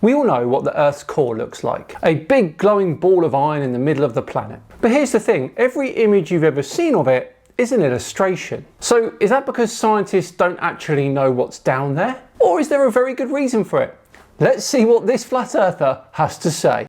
We all know what the Earth's core looks like. A big glowing ball of iron in the middle of the planet. But here's the thing, every image you've ever seen of it is an illustration. So is that because scientists don't actually know what's down there? Or is there a very good reason for it? Let's see what this flat earther has to say.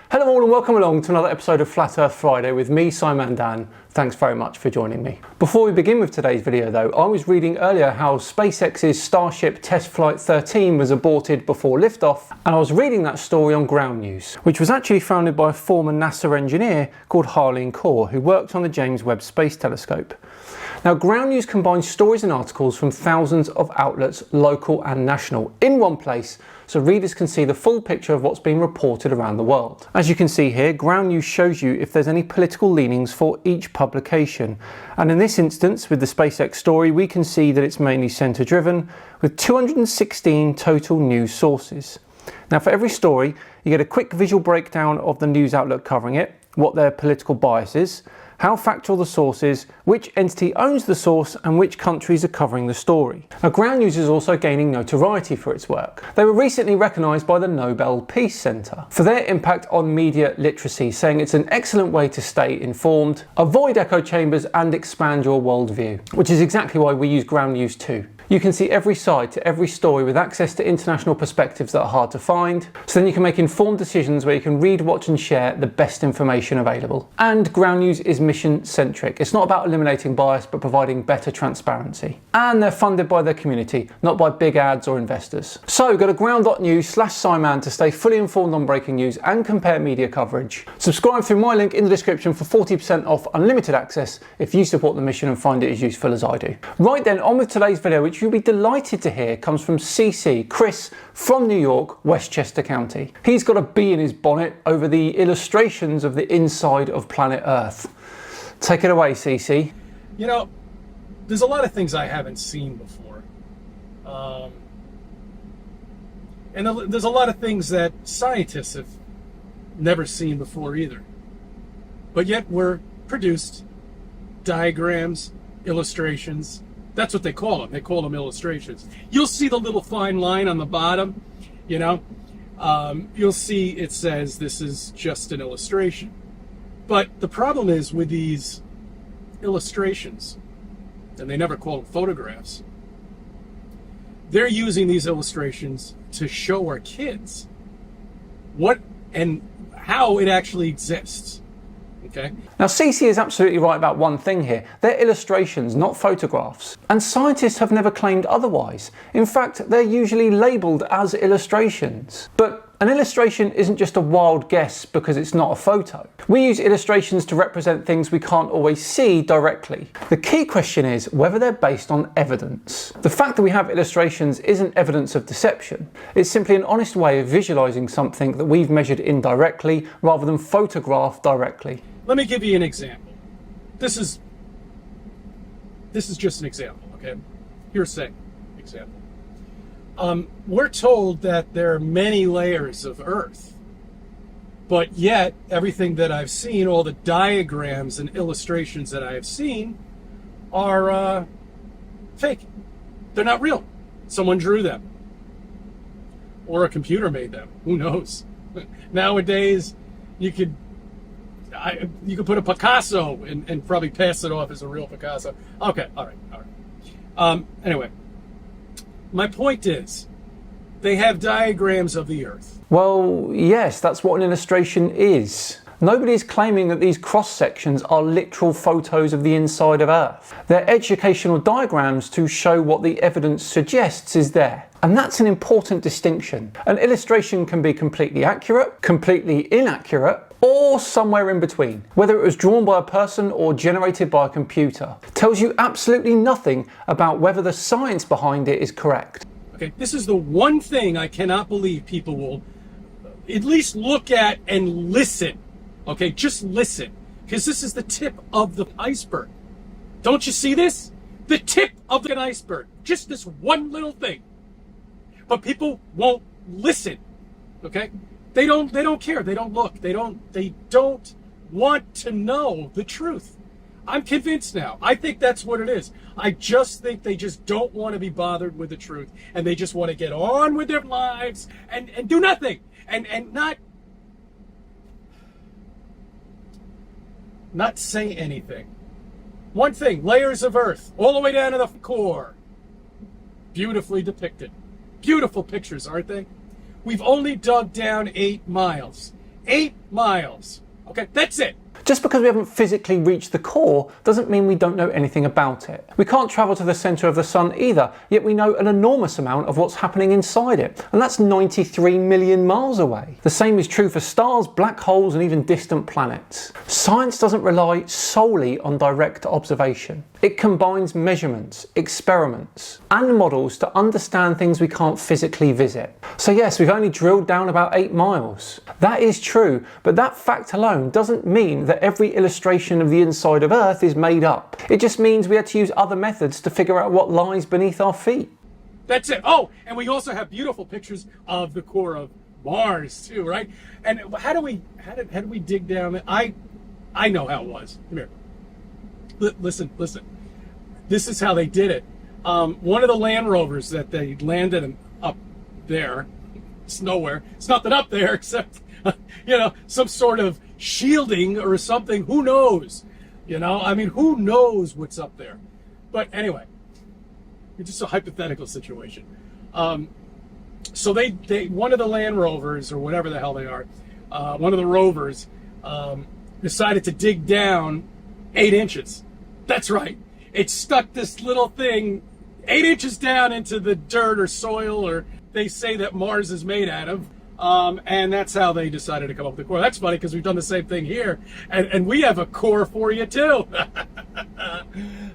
Hello all and welcome along to another episode of Flat Earth Friday with me, Simon Dan. Thanks very much for joining me. Before we begin with today's video though, I was reading earlier how SpaceX's Starship Test Flight 13 was aborted before liftoff, and I was reading that story on Ground News, which was actually founded by a former NASA engineer called Harleen Kaur, who worked on the James Webb Space Telescope. Now, Ground News combines stories and articles from thousands of outlets, local and national, in one place, so readers can see the full picture of what's being reported around the world. As you can see here, Ground News shows you if there's any political leanings for each publication. And in this instance, with the SpaceX story, we can see that it's mainly centre-driven, with 216 total news sources. Now, for every story, you get a quick visual breakdown of the news outlet covering it, what their political bias is, how factual the source is, which entity owns the source, and which countries are covering the story. Now, Ground News is also gaining notoriety for its work. They were recently recognised by the Nobel Peace Centre for their impact on media literacy, saying it's an excellent way to stay informed, avoid echo chambers and expand your worldview, which is exactly why we use Ground News too. You can see every side to every story with access to international perspectives that are hard to find, so then you can make informed decisions where you can read, watch and share the best information available. And Ground News is mission centric. It's not about eliminating bias but providing better transparency. And they're funded by their community, not by big ads or investors. So go to ground.news/Simon to stay fully informed on breaking news and compare media coverage. Subscribe through my link in the description for 40% off unlimited access if you support the mission and find it as useful as I do. Right then, on with today's video, which you'll be delighted to hear comes from CC, Chris from New York, Westchester County. He's got a bee in his bonnet over the illustrations of the inside of planet Earth. Take it away, CC. You know, there's a lot of things I haven't seen before. And there's a lot of things that scientists have never seen before either. But yet we're produced diagrams, illustrations. That's what they call them. They call them illustrations. You'll see the little fine line on the bottom, you know. You'll see it says this is just an illustration. But the problem is with these illustrations, and they never call them photographs, they're using these illustrations to show our kids what and how it actually exists. Okay. Now, CC is absolutely right about one thing here. They're illustrations, not photographs. And scientists have never claimed otherwise. In fact, they're usually labelled as illustrations. But an illustration isn't just a wild guess because it's not a photo. We use illustrations to represent things we can't always see directly. The key question is whether they're based on evidence. The fact that we have illustrations isn't evidence of deception. It's simply an honest way of visualising something that we've measured indirectly rather than photographed directly. Let me give you an example. This is just an example, okay? Hearsay example. We're told that there are many layers of Earth, but yet everything that I've seen, all the diagrams and illustrations that I have seen are fake. They're not real. Someone drew them. Or a computer made them. Who knows? Nowadays, you could put a Picasso and probably pass it off as a real Picasso. Okay, all right. Anyway. My point is, they have diagrams of the Earth. Well, yes, that's what an illustration is. Nobody is claiming that these cross-sections are literal photos of the inside of Earth. They're educational diagrams to show what the evidence suggests is there. And that's an important distinction. An illustration can be completely accurate, completely inaccurate, or somewhere in between. Whether it was drawn by a person or generated by a computer tells you absolutely nothing about whether the science behind it is correct. Okay, this is the one thing I cannot believe people will at least look at and listen. Okay, just listen, because this is the tip of the iceberg. Don't you see this? The tip of an iceberg. Just this one little thing. But people won't listen. Okay? They don't care. They don't look. They don't want to know the truth. I'm convinced now. I think that's what it is. I just think they just don't want to be bothered with the truth, and they just want to get on with their lives and do nothing and not say anything. One thing, layers of Earth, all the way down to the core. Beautifully depicted. Beautiful pictures, aren't they? We've only dug down 8 miles. 8 miles. Okay, that's it. Just because we haven't physically reached the core doesn't mean we don't know anything about it. We can't travel to the centre of the sun either, yet we know an enormous amount of what's happening inside it, and that's 93 million miles away. The same is true for stars, black holes, and even distant planets. Science doesn't rely solely on direct observation. It combines measurements, experiments, and models to understand things we can't physically visit. So yes, we've only drilled down about 8 miles. That is true, but that fact alone doesn't mean that every illustration of the inside of Earth is made up. It just means we had to use other methods to figure out what lies beneath our feet. That's it. Oh, and we also have beautiful pictures of the core of Mars too, right? And how do we dig down? I know how it was. Come here. Listen. This is how they did it. One of the Land Rovers that they landed up there, it's nowhere. It's nothing up there except, some sort of shielding or something. Who knows? I mean, who knows what's up there? But anyway, it's just a hypothetical situation. So they one of the Land Rovers, or whatever the hell they are, one of the rovers, decided to dig down 8 inches. That's right. It stuck this little thing 8 inches down into the dirt or soil, or they say that Mars is made out of. And that's how they decided to come up with the core. That's funny because we've done the same thing here. And we have a core for you too.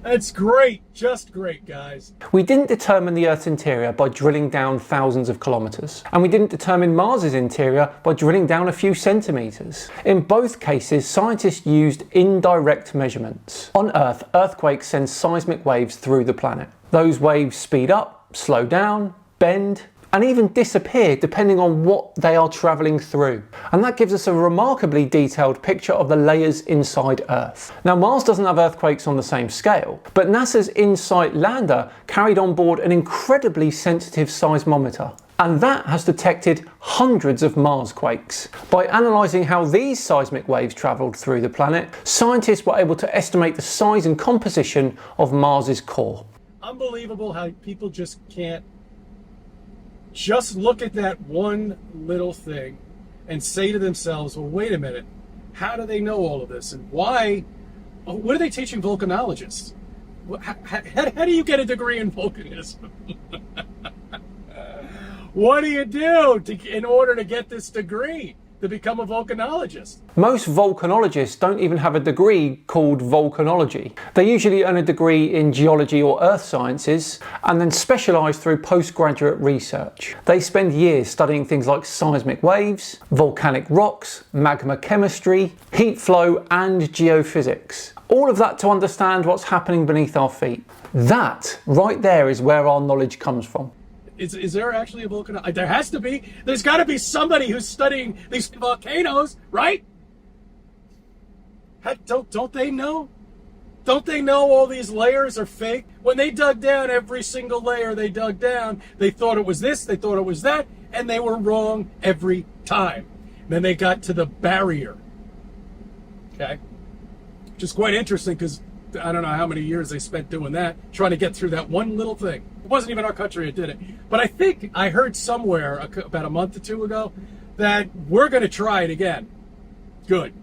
That's great. Just great, guys. We didn't determine the Earth's interior by drilling down thousands of kilometres. And we didn't determine Mars's interior by drilling down a few centimetres. In both cases, scientists used indirect measurements. On Earth, earthquakes send seismic waves through the planet. Those waves speed up, slow down, bend, and even disappear depending on what they are travelling through. And that gives us a remarkably detailed picture of the layers inside Earth. Now, Mars doesn't have earthquakes on the same scale, but NASA's InSight lander carried on board an incredibly sensitive seismometer. And that has detected hundreds of Marsquakes. By analysing how these seismic waves travelled through the planet, scientists were able to estimate the size and composition of Mars's core. Unbelievable how people just can't just look at that one little thing and say to themselves, well, wait a minute, how do they know all of this? And why? What are they teaching volcanologists? How do you get a degree in volcanism? What do you do in order to get this degree to become a volcanologist? Most volcanologists don't even have a degree called volcanology. They usually earn a degree in geology or earth sciences and then specialise through postgraduate research. They spend years studying things like seismic waves, volcanic rocks, magma chemistry, heat flow and geophysics. All of that to understand what's happening beneath our feet. That right there is where our knowledge comes from. Is there actually a volcano? There has to be. There's got to be somebody who's studying these volcanoes, right? Don't they know? Don't they know all these layers are fake? When they dug down every single layer they dug down, they thought it was this, they thought it was that, and they were wrong every time. Then they got to the barrier. Okay? Which is quite interesting because I don't know how many years they spent doing that, trying to get through that one little thing. It wasn't even our country that did it. But I think I heard somewhere about a month or two ago that we're going to try it again. Good.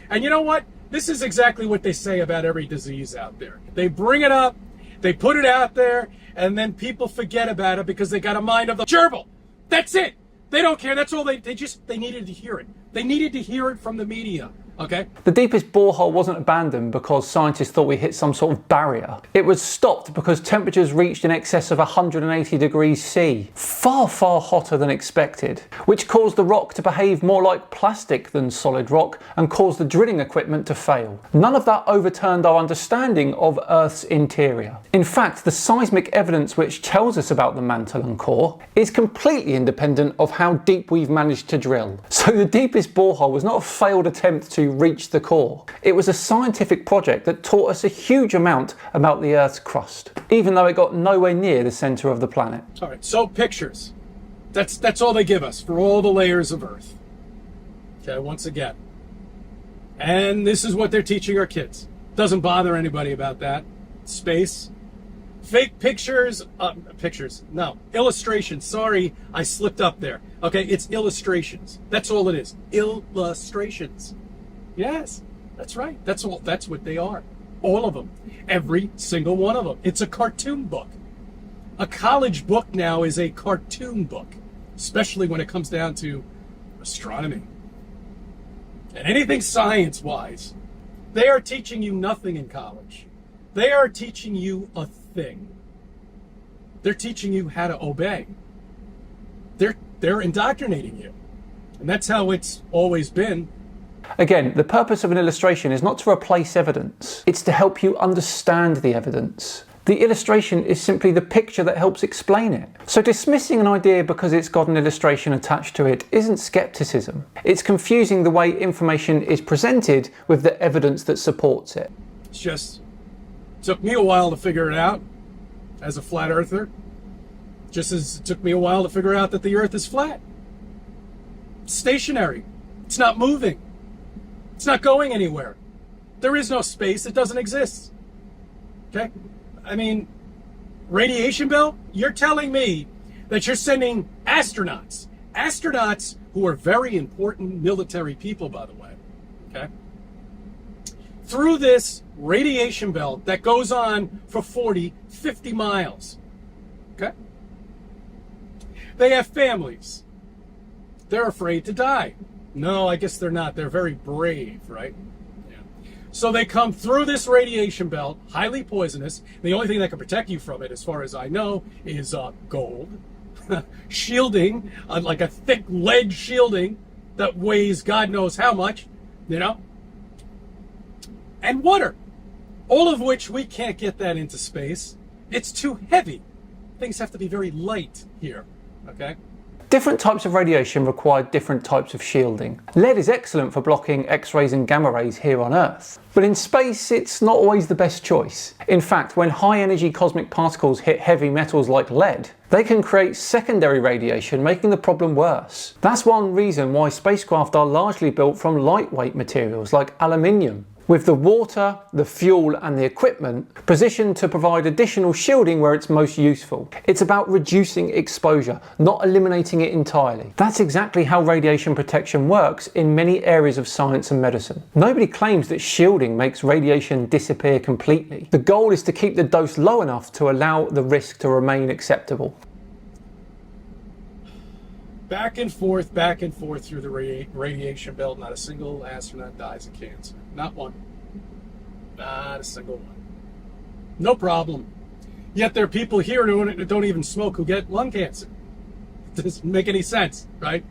And you know what? This is exactly what they say about every disease out there. They bring it up, they put it out there, and then people forget about it because they got a mind of the gerbil. That's it. They don't care. That's all they needed to hear it. They needed to hear it from the media. Okay. The deepest borehole wasn't abandoned because scientists thought we hit some sort of barrier. It was stopped because temperatures reached in excess of 180 degrees C, far hotter than expected, which caused the rock to behave more like plastic than solid rock and caused the drilling equipment to fail. None of that overturned our understanding of Earth's interior. In fact, the seismic evidence which tells us about the mantle and core is completely independent of how deep we've managed to drill. So the deepest borehole was not a failed attempt to to reach the core. It was a scientific project that taught us a huge amount about the Earth's crust, even though it got nowhere near the centre of the planet. All right, so pictures. That's all they give us for all the layers of Earth. Okay, once again. And this is what they're teaching our kids. Doesn't bother anybody about that. Space. Fake pictures. No. Illustrations. Sorry, I slipped up there. Okay, it's illustrations. That's all it is. Illustrations. Yes, that's right. That's what they are. All of them. Every single one of them. It's a cartoon book. A college book now is a cartoon book, especially when it comes down to astronomy. And anything science-wise. They are teaching you nothing in college. They are teaching you a thing. They're teaching you how to obey. They're indoctrinating you. And that's how it's always been. Again, the purpose of an illustration is not to replace evidence. It's to help you understand the evidence. The illustration is simply the picture that helps explain it. So dismissing an idea because it's got an illustration attached to it isn't skepticism. It's confusing the way information is presented with the evidence that supports it. It's just, took me a while to figure it out as a flat earther, just as it took me a while to figure out that the Earth is flat. It's stationary. It's not moving. It's not going anywhere. There is no space. It doesn't exist. Okay? I mean, radiation belt? You're telling me that you're sending astronauts who are very important military people, by the way, okay, through this radiation belt that goes on for 40, 50 miles, okay? They have families. They're afraid to die. No, I guess they're not. They're very brave, right? So they come through this radiation belt, highly poisonous. The only thing that can protect you from it, as far as I know, is gold. Shielding, like a thick lead shielding that weighs God knows how much, you know? And water, all of which we can't get that into space. It's too heavy. Things have to be very light here, okay? Different types of radiation require different types of shielding. Lead is excellent for blocking X-rays and gamma rays here on Earth. But in space, it's not always the best choice. In fact, when high-energy cosmic particles hit heavy metals like lead, they can create secondary radiation, making the problem worse. That's one reason why spacecraft are largely built from lightweight materials like aluminium, with the water, the fuel and the equipment positioned to provide additional shielding where it's most useful. It's about reducing exposure, not eliminating it entirely. That's exactly how radiation protection works in many areas of science and medicine. Nobody claims that shielding makes radiation disappear completely. The goal is to keep the dose low enough to allow the risk to remain acceptable. Back and forth through the radiation belt. Not a single astronaut dies of cancer. Not one. Not a single one. No problem. Yet there are people here who don't even smoke who get lung cancer. It doesn't make any sense, right?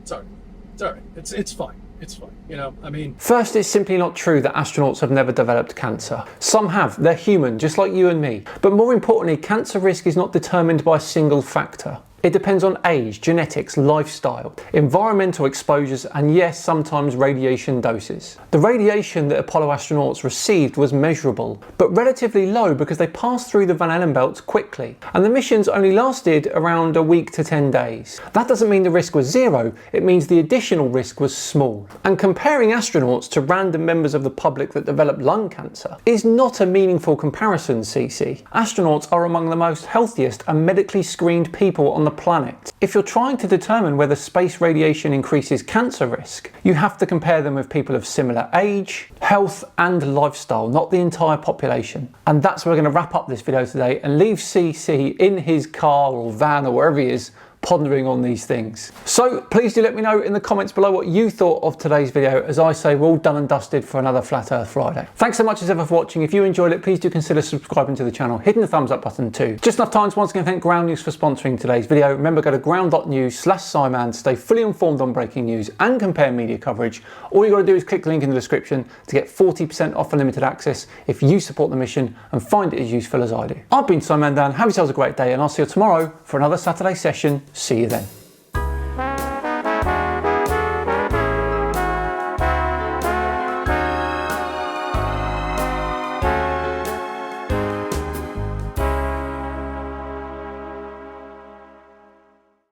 It's all right. It's all right. It's fine. It's fine. You know, I mean... First, it's simply not true that astronauts have never developed cancer. Some have. They're human, just like you and me. But more importantly, cancer risk is not determined by a single factor. It depends on age, genetics, lifestyle, environmental exposures, and yes, sometimes radiation doses. The radiation that Apollo astronauts received was measurable, but relatively low because they passed through the Van Allen belts quickly, and the missions only lasted around a week to 10 days. That doesn't mean the risk was zero, it means the additional risk was small. And comparing astronauts to random members of the public that develop lung cancer is not a meaningful comparison, CC. Astronauts are among the most healthiest and medically screened people on the planet. If you're trying to determine whether space radiation increases cancer risk, you have to compare them with people of similar age, health and lifestyle, not the entire population. And that's where we're going to wrap up this video today and leave CC in his car or van or wherever he is pondering on these things. So please do let me know in the comments below what you thought of today's video. As I say, we're all done and dusted for another Flat Earth Friday. Thanks so much as ever for watching. If you enjoyed it, please do consider subscribing to the channel, hitting the thumbs up button too. Just enough time to once again thank Ground News for sponsoring today's video. Remember, go to ground.news/Simon to stay fully informed on breaking news and compare media coverage. All you got to do is click the link in the description to get 40% off unlimited access if you support the mission and find it as useful as I do. I've been Simon Dan. Have yourselves a great day and I'll see you tomorrow for another Saturday session. See you then.